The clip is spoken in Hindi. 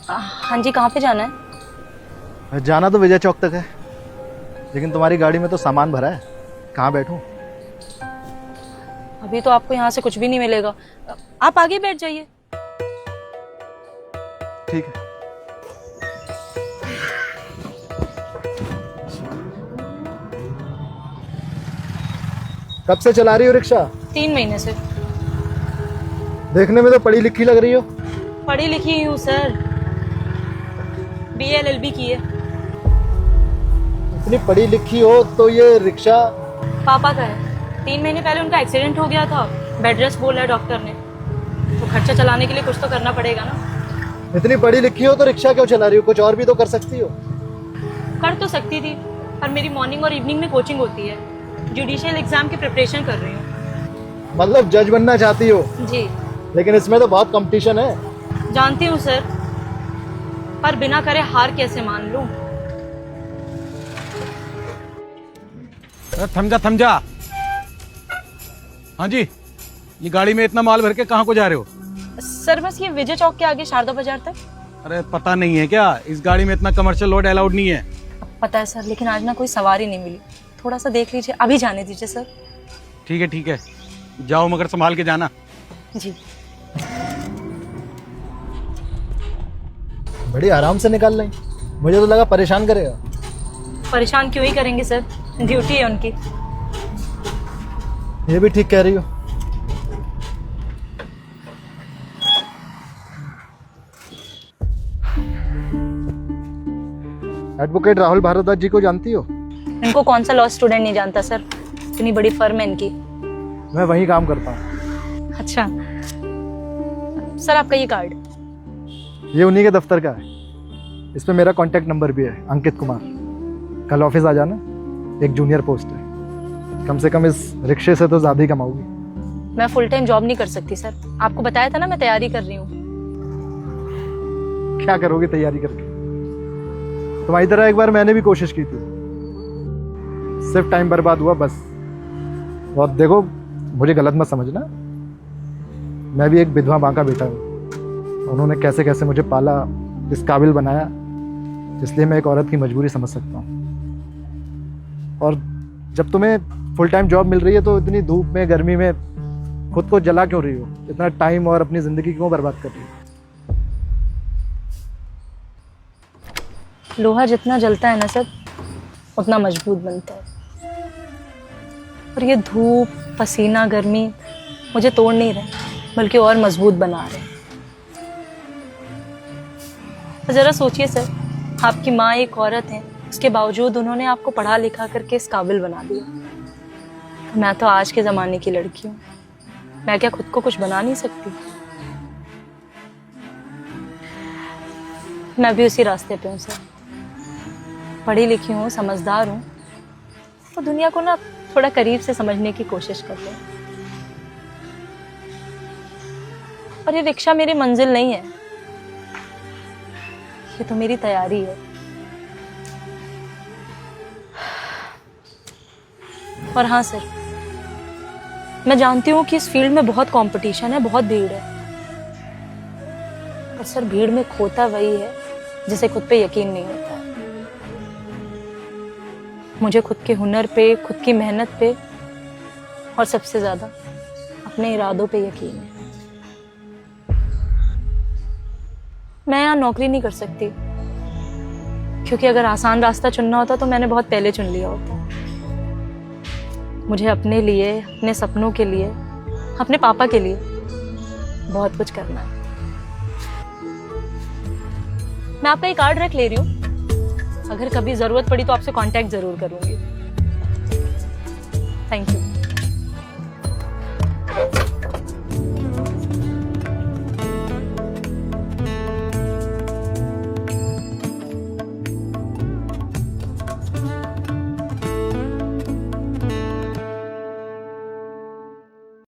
हाँ जी, कहाँ पे जाना है? जाना तो विजय चौक तक है, लेकिन तुम्हारी गाड़ी में तो सामान भरा है, कहाँ बैठूं? अभी तो आपको यहाँ से कुछ भी नहीं मिलेगा, आप आगे बैठ जाइए। ठीक है। कब से चला रही हो रिक्शा? 3 महीने से। देखने में तो पढ़ी लिखी लग रही हो। पढ़ी लिखी ही हूँ सर, BA LLB की है। इतनी पढ़ी लिखी हो तो ये रिक्शा? पापा का है, 3 महीने पहले उनका एक्सीडेंट हो गया था, बेड रेस्ट बोला है डॉक्टर ने, तो खर्चा चलाने के लिए कुछ तो करना पड़ेगा ना। इतनी पढ़ी लिखी हो तो रिक्शा क्यों चला रही हो? कुछ और भी तो कर सकती हो। कर तो सकती थी, पर मेरी मॉर्निंग और इवनिंग में कोचिंग होती है, जुडिशियल एग्जाम की प्रिपरेशन कर रही हूँ। मतलब जज बनना चाहती हो? जी। लेकिन इसमें तो बहुत कंपटीशन है। जानती हूँ सर, पर बिना करे हार कैसे मान लूं? थम जा। हाँ जी, ये गाड़ी में इतना माल भर के कहाँ को जा रहे हो? सर बस ये विजय चौक के आगे शारदा बाजार तक। अरे पता नहीं है क्या, इस गाड़ी में इतना कमर्शियल लोड अलाउड नहीं है। पता है सर, लेकिन आज ना कोई सवारी नहीं मिली, थोड़ा सा देख लीजिए, अभी जाने दीजिए सर। ठीक है, जाओ मगर संभाल के जाना। जी। बड़ी आराम से निकाल रही, मुझे तो लगा परेशान करेगा। परेशान क्यों ही करेंगे सर, ड्यूटी है उनकी। ये भी ठीक कह रही हो। एडवोकेट राहुल भारद्वाज जी को जानती हो? इनको कौन सा लॉ स्टूडेंट नहीं जानता सर, इतनी बड़ी फर्म है इनकी। मैं वहीं काम करता हूँ। अच्छा सर, आपका ये कार्ड। ये उन्हीं के दफ्तर का है, इस पे मेरा कांटेक्ट नंबर भी है, अंकित कुमार। कल ऑफिस आ जाना, एक जूनियर पोस्ट है, कम से कम इस रिक्शे से तो ज्यादा ही कमाऊंगी। मैं फुल टाइम जॉब नहीं कर सकती सर, आपको बताया था ना मैं तैयारी कर रही हूँ। क्या करोगी तैयारी करके? तुम्हारी तरह एक बार मैंने भी कोशिश की थी, सिर्फ टाइम बर्बाद हुआ बस। और देखो, मुझे गलत मत समझना, मैं भी एक विधवा माँ का बेटा हूँ। उन्होंने कैसे कैसे मुझे पाला, इस काबिल बनाया, इसलिए मैं एक औरत की मजबूरी समझ सकता हूँ। और जब तुम्हें फुल टाइम जॉब मिल रही है तो इतनी धूप में, गर्मी में खुद को जला क्यों रही हो? इतना टाइम और अपनी जिंदगी क्यों बर्बाद कर रही हो? लोहा जितना जलता है ना सर, उतना मजबूत बनता है। और ये धूप, पसीना, गर्मी मुझे तोड़ नहीं रहे, बल्कि और मजबूत बना रहे। जरा सोचिए सर, आपकी माँ एक औरत है, उसके बावजूद उन्होंने आपको पढ़ा लिखा करके इस काबिल बना दिया। मैं तो आज के ज़माने की लड़की हूँ, मैं क्या खुद को कुछ बना नहीं सकती? मैं भी उसी रास्ते पे हूँ सर, पढ़ी लिखी हूँ, समझदार हूँ, और दुनिया को ना थोड़ा करीब से समझने की कोशिश कर रही हूँ। और ये रिक्शा मेरी मंजिल नहीं है, ये तो मेरी तैयारी है। और हाँ सर, मैं जानती हूँ कि इस फील्ड में बहुत कंपटीशन है, बहुत भीड़ है, पर सर भीड़ में खोता वही है जिसे खुद पे यकीन नहीं होता। मुझे खुद के हुनर पे, खुद की मेहनत पे, और सबसे ज्यादा अपने इरादों पे यकीन है। मैं यहाँ नौकरी नहीं कर सकती, क्योंकि अगर आसान रास्ता चुनना होता तो मैंने बहुत पहले चुन लिया होता। मुझे अपने लिए, अपने सपनों के लिए, अपने पापा के लिए बहुत कुछ करना है। मैं आपका ये कार्ड रख ले रही हूँ, अगर कभी जरूरत पड़ी तो आपसे कांटेक्ट जरूर करूंगी। Thank you.